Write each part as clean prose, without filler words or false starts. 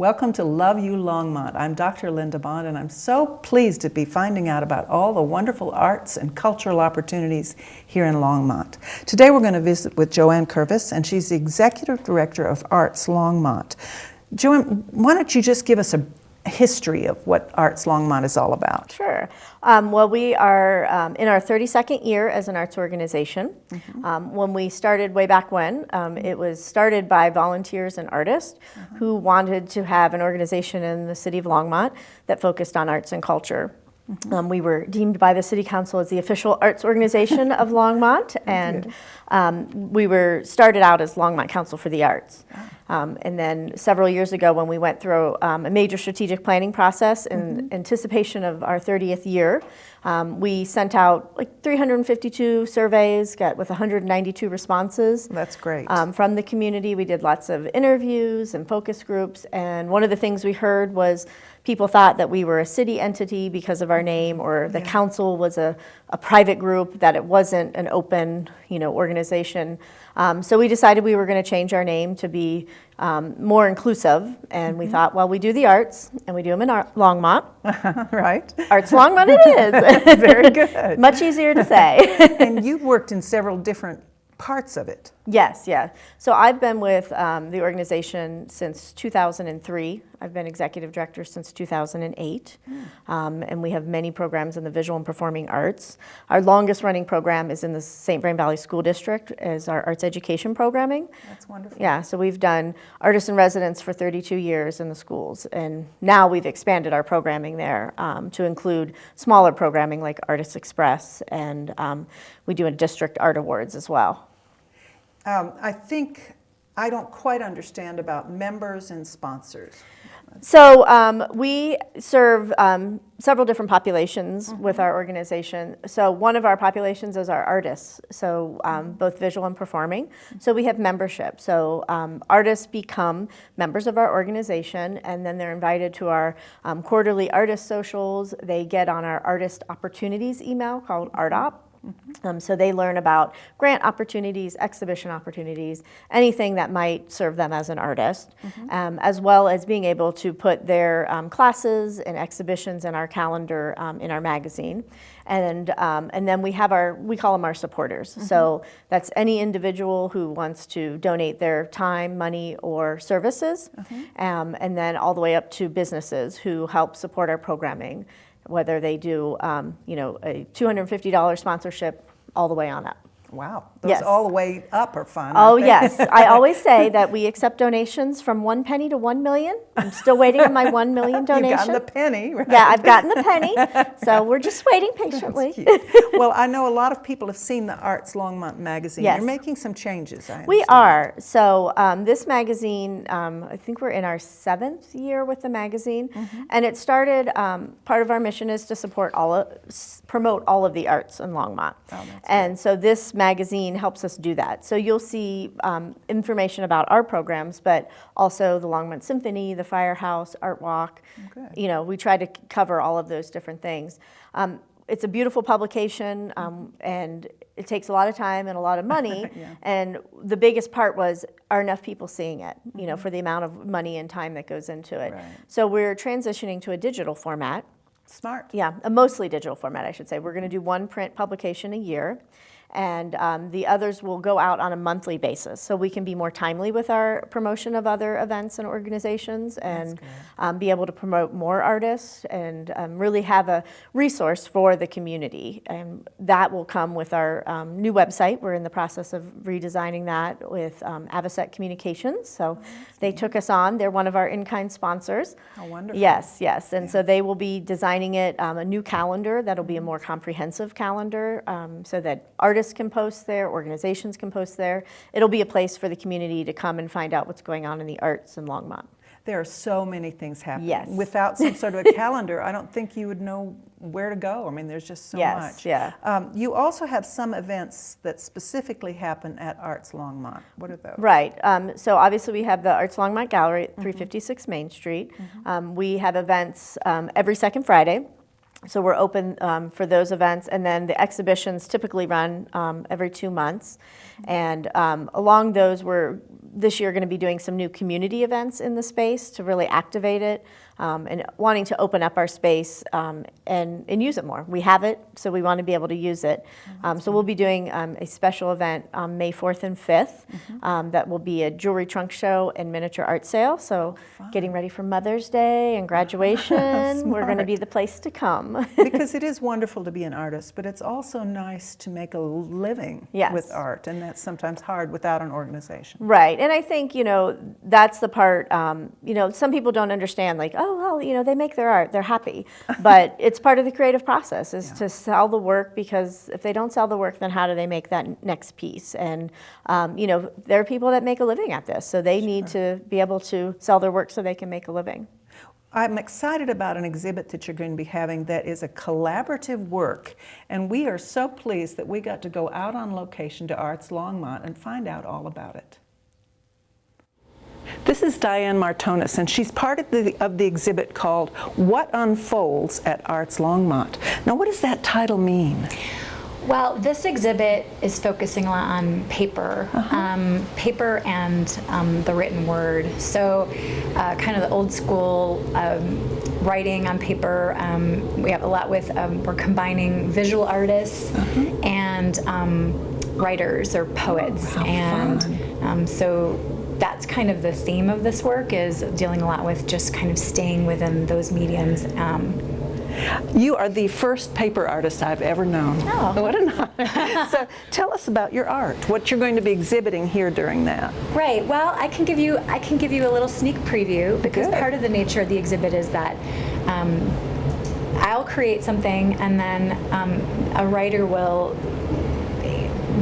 Welcome to Love You Longmont. I'm Dr. Linda Bond, and I'm so pleased to be finding out about all the wonderful arts and cultural opportunities here in Longmont. Today we're going to visit with Joanne Curvis, and she's the Executive Director of Arts Longmont. Joanne, why don't you just give us a history of what Arts Longmont is all about? Sure. Well, we are in our 32nd year as an arts organization. When we started way back when, it was started by volunteers and artists who wanted to have an organization in the city of Longmont that focused on arts and culture. We were deemed by the City Council as the official arts organization of Longmont, and we were started out as Longmont Council for the Arts. And then several years ago, when we went through a major strategic planning process in anticipation of our 30th year, we sent out like 352 surveys, with 192 responses. That's great. From the community. We did lots of interviews and focus groups, and one of the things we heard was people thought that we were a city entity because of our name, or the council was a private group, that it wasn't an open, organization. So we decided we were going to change our name to be more inclusive, and we thought, well, we do the arts, and we do them in Longmont. Right. Arts Longmont it is. Very good. Much easier to say. And you've worked in several different parts of it. Yes, yeah. So I've been with the organization since 2003. I've been executive director since 2008. And we have many programs in the visual and performing arts. Our longest running program is in the St. Vrain Valley School District as our arts education programming. That's wonderful. Yeah, so we've done artists in residence for 32 years in the schools. And now we've expanded our programming there to include smaller programming like Artists Express, and we do a district art awards as well. I think I don't quite understand about members and sponsors. So we serve several different populations with our organization. So one of our populations is our artists, so both visual and performing. So we have membership. So artists become members of our organization, and then they're invited to our quarterly artist socials. They get on our artist opportunities email called ArtOp. So they learn about grant opportunities, exhibition opportunities, anything that might serve them as an artist, as well as being able to put their classes and exhibitions in our calendar in our magazine. And then we have we call them our supporters. So that's any individual who wants to donate their time, money, or services, and then all the way up to businesses who help support our programming, whether they do, a $250 sponsorship all the way on up. Wow. Those Yes. all the way up are fun. Oh, aren't they? yes. I always say that we accept donations from 1 penny to 1 million. I'm still waiting on my 1 million donation. You've gotten the penny, right? Yeah, I've gotten the penny. So we're just waiting patiently. That's cute. Well, I know a lot of people have seen the Arts Longmont magazine. Yes. You're making some changes, I understand. We are. So this magazine, I think we're in our 7th year with the magazine. And it started, part of our mission is to promote all of the arts in Longmont. And so this magazine helps us do that. So you'll see information about our programs, but also the Longmont Symphony, the Firehouse, Art Walk. Okay. We try to cover all of those different things. It's a beautiful publication, and it takes a lot of time and a lot of money. And the biggest part was, are enough people seeing it, for the amount of money and time that goes into it. Right. So we're transitioning to a digital format. Smart. Yeah, a mostly digital format, I should say. We're going to do one print publication a year, and the others will go out on a monthly basis, so we can be more timely with our promotion of other events and organizations, and be able to promote more artists, and really have a resource for the community. And that will come with our new website. We're in the process of redesigning that with Avocet Communications. So they took us on. They're one of our in-kind sponsors. How wonderful. Yes. And so they will be designing it, a new calendar that'll be a more comprehensive calendar, so that artists can post there, organizations can post there. It'll be a place for the community to come and find out what's going on in the arts in Longmont. There are so many things happening. Yes. Without some sort of a calendar, I don't think you would know where to go. I mean, there's just so much. You also have some events that specifically happen at Arts Longmont. What are those? Right. So obviously we have the Arts Longmont Gallery at 356 Main Street. We have events every second Friday. So we're open for those events, and then the exhibitions typically run every 2 months. And along those, we're this year going to be doing some new community events in the space to really activate it, and wanting to open up our space and use it more. We have it, so we want to be able to use it. So we'll be doing a special event on May 4th and 5th that will be a jewelry trunk show and miniature art sale. So getting ready for Mother's Day and graduation, we're going to be the place to come. Because it is wonderful to be an artist, but it's also nice to make a living with art, and that's sometimes hard without an organization. Right, and I think, that's the part, some people don't understand, like, oh, well, they make their art, they're happy. But it's part of the creative process is to sell the work, because if they don't sell the work, then how do they make that next piece? And, there are people that make a living at this, so they need to be able to sell their work so they can make a living. I'm excited about an exhibit that you're going to be having that is a collaborative work, and we are so pleased that we got to go out on location to Arts Longmont and find out all about it. This is Diane Martonis, and she's part of the exhibit called What Unfolds at Arts Longmont. Now, what does that title mean? Well, this exhibit is focusing a lot on paper, paper and the written word. So kind of the old school writing on paper. We have a lot with, we're combining visual artists and writers or poets. And so that's kind of the theme of this work, is dealing a lot with just kind of staying within those mediums. You are the first paper artist I've ever known. Oh. What an honor. So tell us about your art, what you're going to be exhibiting here during that. Right, well, I can give you a little sneak preview, because part of the nature of the exhibit is that I'll create something, and then a writer will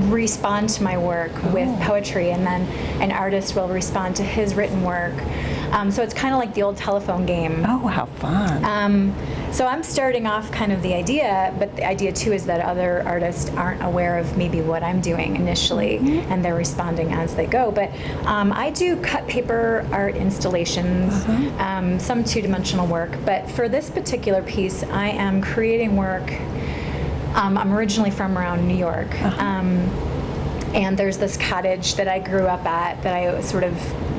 respond to my work with poetry, and then an artist will respond to his written work. So it's kind of like the old telephone game. Oh, how fun. So I'm starting off kind of the idea, but the idea too is that other artists aren't aware of maybe what I'm doing initially, and they're responding as they go. But I do cut paper art installations, some two-dimensional work, but for this particular piece, I am creating work. I'm originally from around New York, and there's this cottage that I grew up at that I sort of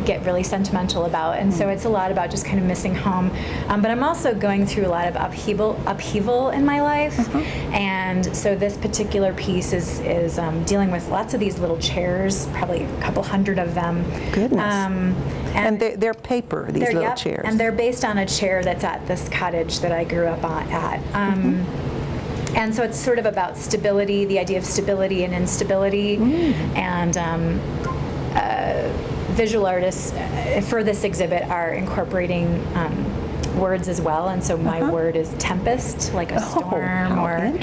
get really sentimental about, and so it's a lot about just kind of missing home. But I'm also going through a lot of upheaval in my life, and so this particular piece is dealing with lots of these little chairs, probably a couple hundred of them. Goodness. And they're paper, these little chairs. And they're based on a chair that's at this cottage that I grew up at. And so it's sort of about stability, the idea of stability and instability, and visual artists for this exhibit are incorporating words as well, and so my word is tempest, like a storm or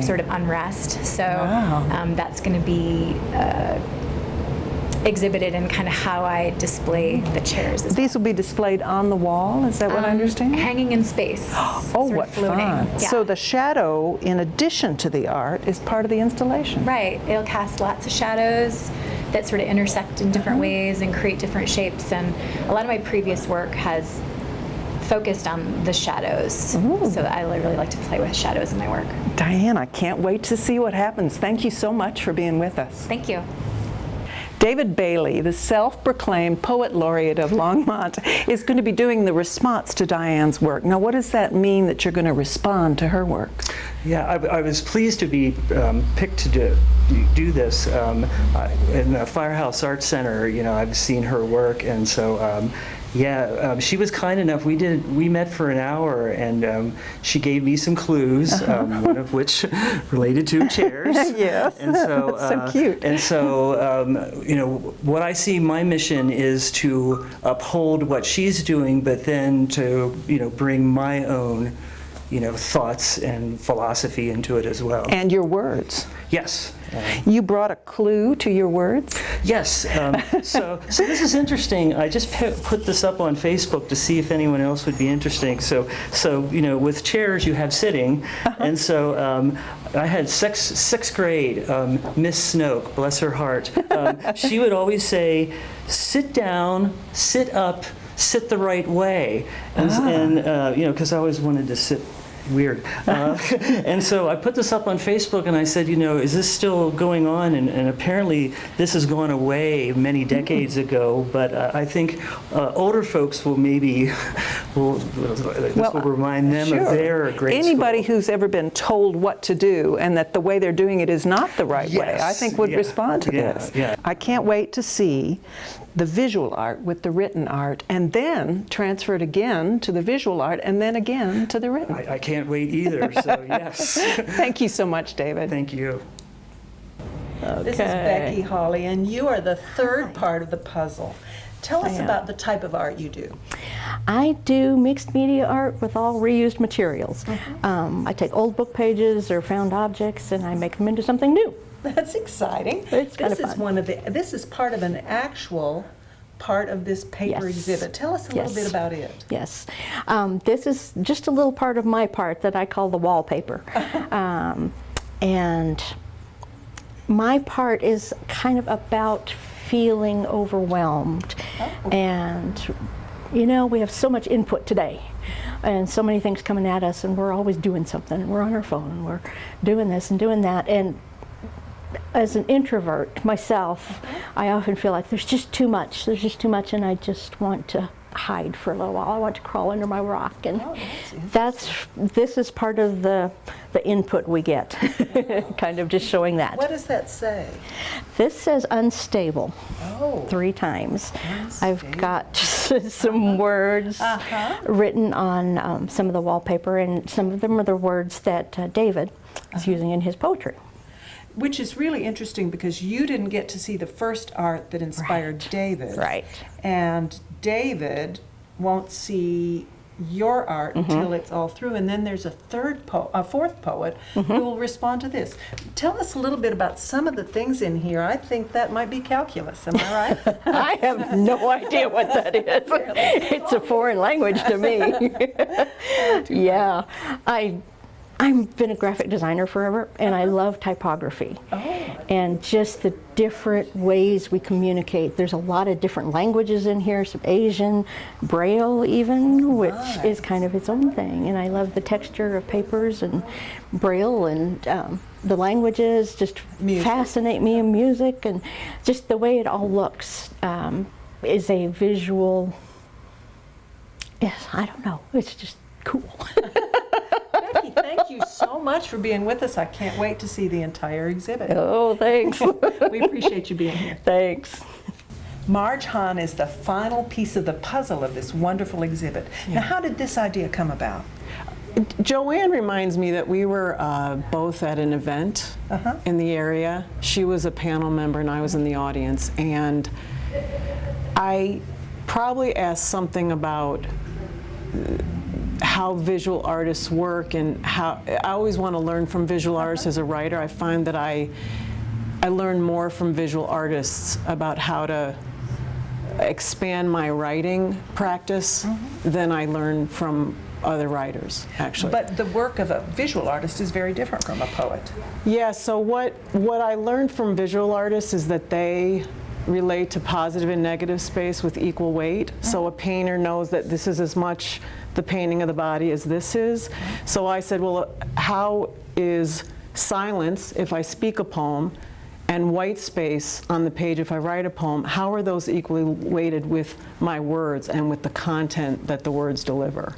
sort of unrest. So that's going to be exhibited in kind of how I display the chairs. These will be displayed on the wall, is that what I understand? Hanging in space. Oh, what fun. Yeah. So the shadow, in addition to the art, is part of the installation. Right. It'll cast lots of shadows that sort of intersect in different ways and create different shapes. And a lot of my previous work has focused on the shadows. So I really like to play with shadows in my work. Diane, I can't wait to see what happens. Thank you so much for being with us. Thank you. David Bailey, the self-proclaimed poet laureate of Longmont, is going to be doing the response to Diane's work. Now, what does that mean, that you're going to respond to her work? Yeah, I was pleased to be picked to do this in the Firehouse Arts Center. I've seen her work, and so she was kind enough. We met for an hour, and she gave me some clues, one of which related to chairs. Yes, and so that's so cute. And so what I see, my mission is to uphold what she's doing, but then to bring my own thoughts and philosophy into it as well. And your words. Yes. You brought a clue to your words? Yes. So this is interesting. I just put this up on Facebook to see if anyone else would be interested. So with chairs you have sitting, and so I had sixth grade Miss Snoke, bless her heart. She would always say, "Sit down, sit up, sit the right way," and because I always wanted to sit weird. And so I put this up on Facebook and I said, is this still going on? And apparently this has gone away many decades ago, but I think older folks will maybe, this will remind them of their grade Anybody school. who's ever been told what to do and that the way they're doing it is not the right way, I think would respond to this. Yeah. I can't wait to see the visual art with the written art and then transfer it again to the visual art and then again to the written. I can't wait either, so yes. Thank you so much, David. Thank you. This is Becky Hawley, and you are the third part of the puzzle. Tell us about the type of art you do. I do mixed media art with all reused materials. I take old book pages or found objects and I make them into something new. That's exciting. It's kind of fun. This is part of an actual part of this paper Yes. exhibit. Tell us a little bit about it. Yes. This is just a little part of my part that I call the wallpaper. And my part is kind of about feeling overwhelmed. And, we have so much input today and so many things coming at us, and we're always doing something. And we're on our phone and we're doing this and doing that. And as an introvert myself, I often feel like there's just too much. There's just too much, and I just want to hide for a little while. I want to crawl under my rock, and this is part of the input we get, kind of just showing that. What does that say? This says unstable 3 times. I've got some words written on some of the wallpaper, and some of them are the words that David is using in his poetry. Which is really interesting because you didn't get to see the first art that inspired David. Right. And David won't see your art until it's all through, and then there's a fourth poet who will respond to this. Tell us a little bit about some of the things in here. I think that might be calculus. Am I right? I have no idea what that is. It's a foreign language to me. Yeah. I've been a graphic designer forever, and I love typography. And just the different ways we communicate. There's a lot of different languages in here, some Asian, Braille even, which is kind of its own thing. And I love the texture of papers and Braille, and the languages just fascinate me, and music, and just the way it all looks is a visual, I don't know, it's just cool. Becky, thank you so much for being with us. I can't wait to see the entire exhibit. Oh, thanks. We appreciate you being here. Thanks. Marge Hahn is the final piece of the puzzle of this wonderful exhibit. Now, how did this idea come about? Joanne reminds me that we were both at an event in the area. She was a panel member and I was in the audience, and I probably asked something about how visual artists work, and how I always want to learn from visual artists as a writer. I find that I learn more from visual artists about how to expand my writing practice than I learn from other writers, actually. But the work of a visual artist is very different from a poet. Yeah, so what I learned from visual artists is that they relate to positive and negative space with equal weight. So a painter knows that this is as much the painting of the body as this is. So I said, well, how is silence, if I speak a poem, and white space on the page if I write a poem, how are those equally weighted with my words and with the content that the words deliver?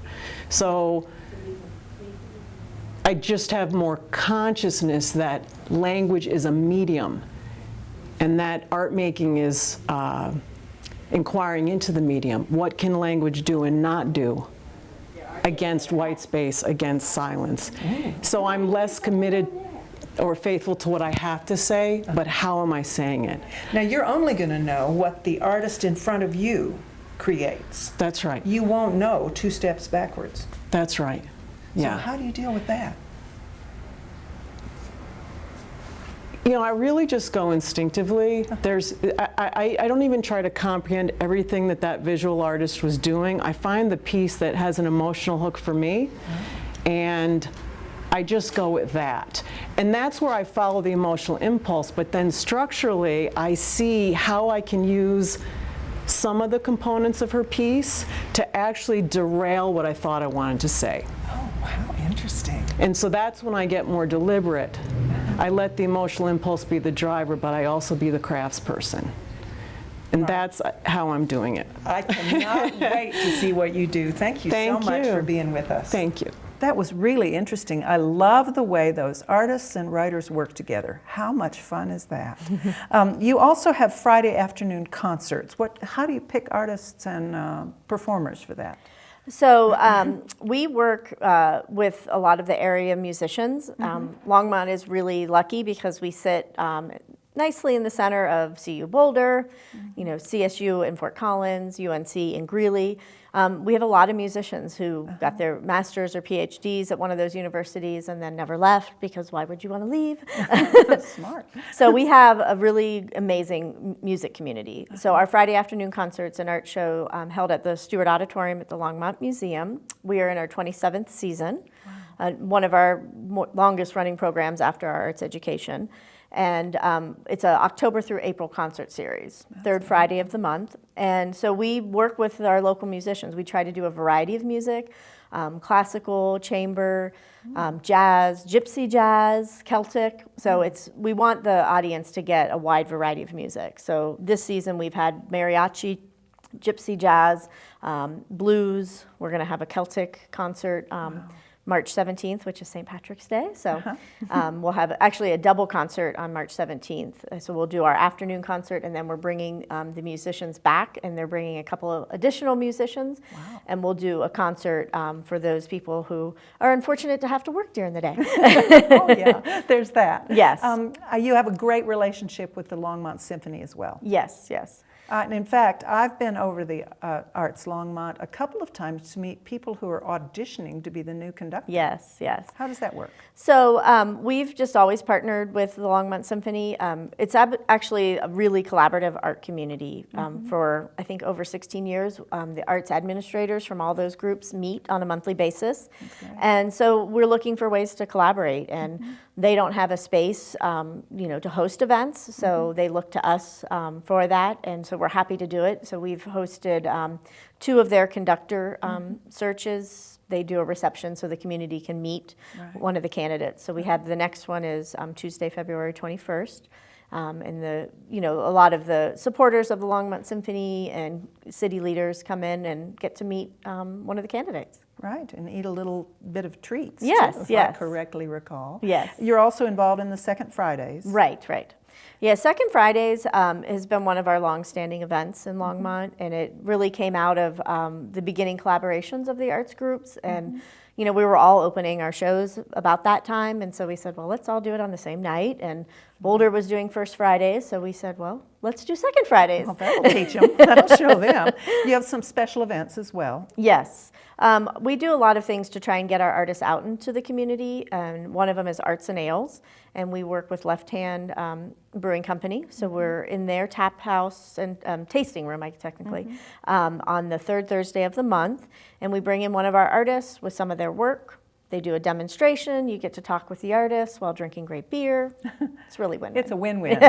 So I just have more consciousness that language is a medium, and that art making is inquiring into the medium. What can language do and not do against white space, against silence? So I'm less committed or faithful to what I have to say, but how am I saying it? Now, you're only going to know what the artist in front of you creates. That's right. You won't know 2 steps backwards. That's right. Yeah. So how do you deal with that? You know, I really just go instinctively. I don't even try to comprehend everything that visual artist was doing. I find the piece that has an emotional hook for me, and I just go with that. And that's where I follow the emotional impulse, but then structurally, I see how I can use some of the components of her piece to actually derail what I thought I wanted to say. Oh, wow, interesting. Interesting. And so that's when I get more deliberate. I let the emotional impulse be the driver, but I also be the craftsperson. And that's how I'm doing it. I cannot wait to see what you do. Thank you so much for being with us. Thank you. That was really interesting. I love the way those artists and writers work together. How much fun is that? You also have Friday afternoon concerts. How do you pick artists and performers for that? So we work with a lot of the area musicians. Longmont is really lucky because we sit nicely in the center of CU Boulder, CSU in Fort Collins, UNC in Greeley. We have a lot of musicians who got their masters or PhDs at one of those universities and then never left, because why would you want to leave? Smart. So we have a really amazing music community. So our Friday afternoon concerts and art show held at the Stewart Auditorium at the Longmont Museum. We are in our 27th season, one of our longest running programs after our arts education. And it's an October through April concert series, third Friday of the month. And so we work with our local musicians. We try to do a variety of music, classical, chamber, jazz, gypsy jazz, Celtic. So we want the audience to get a wide variety of music. So this season we've had mariachi, gypsy jazz, blues. We're going to have a Celtic concert. March 17th, which is St. Patrick's Day. So we'll have actually a double concert on March 17th. So we'll do our afternoon concert, and then we're bringing the musicians back, and they're bringing a couple of additional musicians. Wow. And we'll do a concert for those people who are unfortunate to have to work during the day. Oh, yeah, there's that. Yes. You have a great relationship with the Longmont Symphony as well. Yes, yes. And in fact, I've been over the Arts Longmont a couple of times to meet people who are auditioning to be the new conductor. Yes, yes. How does that work? So we've just always partnered with the Longmont Symphony. It's actually a really collaborative art community. For, I think, over 16 years, the arts administrators from all those groups meet on a monthly basis. And so we're looking for ways to collaborate. And they don't have a space, to host events, so they look to us for that, and so we're happy to do it. So we've hosted 2 of their conductor searches. They do a reception so the community can meet one of the candidates. So we have the next one is Tuesday, February 21st. And a lot of the supporters of the Longmont Symphony and city leaders come in and get to meet one of the candidates. Right, and eat a little bit of treats, yes, too, if yes. I correctly recall. Yes. You're also involved in the Second Fridays. Right, right. Yeah, Second Fridays has been one of our long-standing events in Longmont, and it really came out of the beginning collaborations of the arts groups. And we were all opening our shows about that time, and so we said, well, let's all do it on the same night. And Boulder was doing First Fridays, so we said, well, let's do Second Fridays. Well, that'll teach them. That'll show them. You have some special events as well. Yes. We do a lot of things to try and get our artists out into the community, and one of them is Arts and Ales, and we work with Left Hand Brewing Company, so we're in their tap house and tasting room, technically, on the third Thursday of the month, and we bring in one of our artists with some of their work. They do a demonstration. You get to talk with the artists while drinking great beer. It's really win-win. It's a win-win.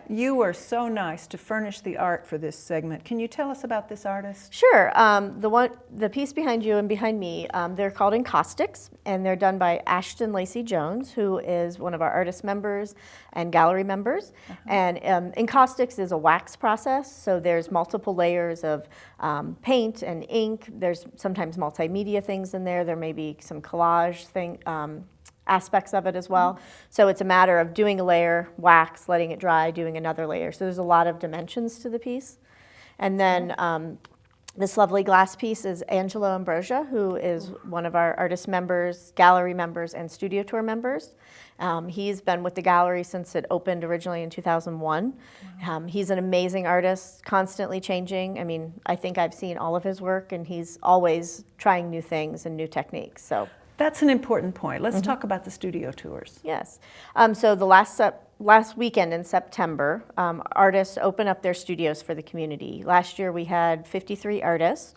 You were so nice to furnish the art for this segment. Can you tell us about this artist? Sure. The piece behind you and behind me, they're called Encaustics, and they're done by Ashton Lacey Jones, who is one of our artist members and gallery members. And Encaustics is a wax process, so there's multiple layers of paint and ink. There's sometimes multimedia things in there. There may be some collage aspects of it as well. So it's a matter of doing a layer, wax, letting it dry, doing another layer. So there's a lot of dimensions to the piece. And then this lovely glass piece is Angelo Ambrosia, who is one of our artist members, gallery members, and studio tour members. He's been with the gallery since it opened originally in 2001. He's an amazing artist, constantly changing. I mean, I think I've seen all of his work, and he's always trying new things and new techniques. So that's an important point. Let's talk about the studio tours. yes. So the last weekend in September, artists open up their studios for the community. Last year we had 53 artists,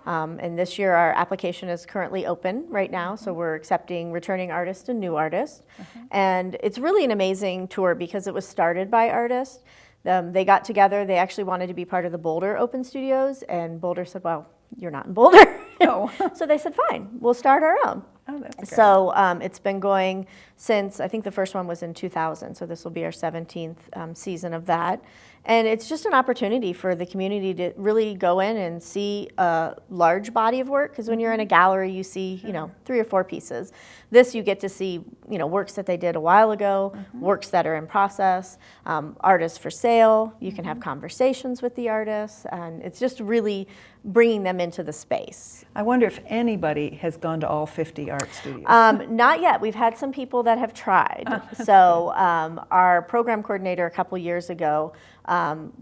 and this year our application is currently open right now, so we're accepting returning artists and new artists. And it's really an amazing tour because it was started by artists. They got together, they actually wanted to be part of the Boulder Open Studios, and Boulder said, well, you're not in Boulder. Oh. So they said, fine, we'll start our own. Oh, that's great. So it's been going since, I think the first one was in 2000, so this will be our 17th season of that. And it's just an opportunity for the community to really go in and see a large body of work, because when you're in a gallery, you see, 3 or 4 pieces. This, you get to see, works that they did a while ago, works that are in process, artists for sale. You can have conversations with the artists, and it's just really bringing them into the space. I wonder if anybody has gone to all 50 art studios. Not yet. We've had some people that have tried. So our program coordinator a couple years ago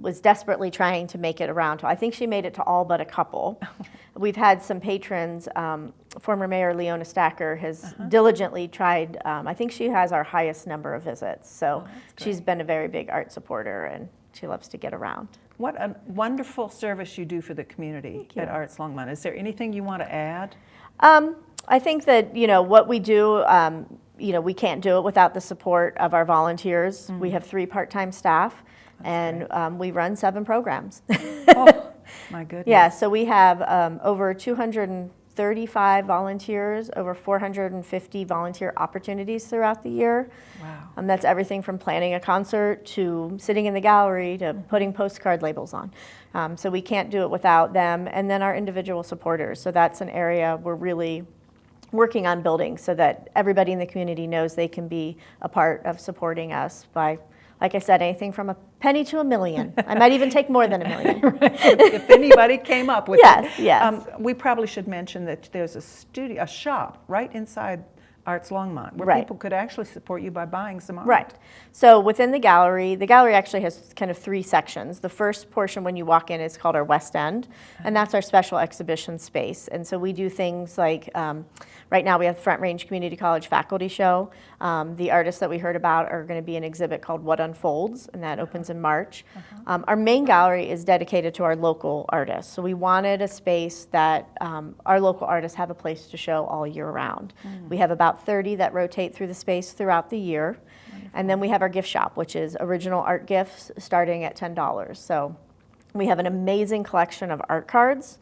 was desperately trying to make it around. I think she made it to all but a couple. We've had some patrons. Former Mayor Leona Stacker has diligently tried. I think she has our highest number of visits. So she's been a very big art supporter, and she loves to get around. What a wonderful service you do for the community at Arts Longmont. Is there anything you want to add? I think that, what we do, we can't do it without the support of our volunteers. We have 3 part-time staff, and we run 7 programs. Oh, my goodness. Yeah, so we have over 235 volunteers, over 450 volunteer opportunities throughout the year. Wow. That's everything from planning a concert to sitting in the gallery to putting postcard labels on. So we can't do it without them. And then our individual supporters. So that's an area we're really working on building so that everybody in the community knows they can be a part of supporting us by, like I said, anything from a penny to $1 million. I might even take more than $1 million. If anybody came up with Yes, it. yes. We probably should mention that there's a shop right inside Arts Longmont where Right. people could actually support you by buying some art. Right. So within the gallery actually has kind of 3 sections. The first portion when you walk in is called our West End, and that's our special exhibition space. And so we do things like, right now we have Front Range Community College Faculty Show. The artists that we heard about are going to be an exhibit called What Unfolds, and that opens in March. Our main gallery is dedicated to our local artists. So we wanted a space that our local artists have a place to show all year round. We have about 30 that rotate through the space throughout the year. And then we have our gift shop, which is original art gifts starting at $10. So we have an amazing collection of art cards.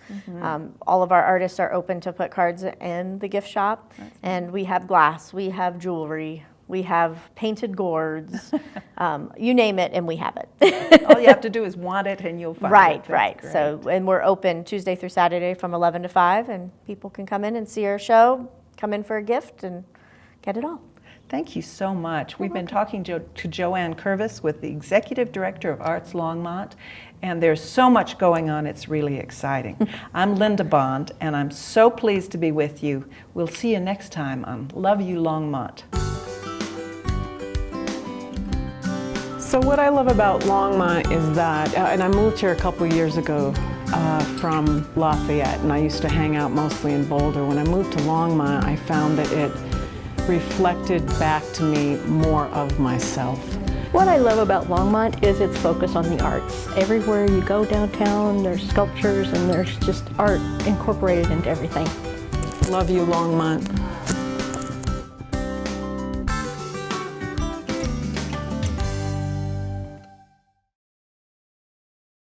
All of our artists are open to put cards in the gift shop. And we have glass, we have jewelry, we have painted gourds, you name it, and we have it. All you have to do is want it and you'll find it. Right, That's right. great. So, and we're open Tuesday through Saturday from 11 to 5, and people can come in and see our show, come in for a gift, and get it all. Thank you so much. We've been talking to Joanne Curvis with the Executive Director of Arts Longmont, and there's so much going on, it's really exciting. I'm Linda Bond, and I'm so pleased to be with you. We'll see you next time on Love You Longmont. So what I love about Longmont is that, and I moved here a couple years ago from Lafayette, and I used to hang out mostly in Boulder. When I moved to Longmont, I found that it reflected back to me more of myself. What I love about Longmont is its focus on the arts. Everywhere you go downtown, there's sculptures and there's just art incorporated into everything. Love you, Longmont.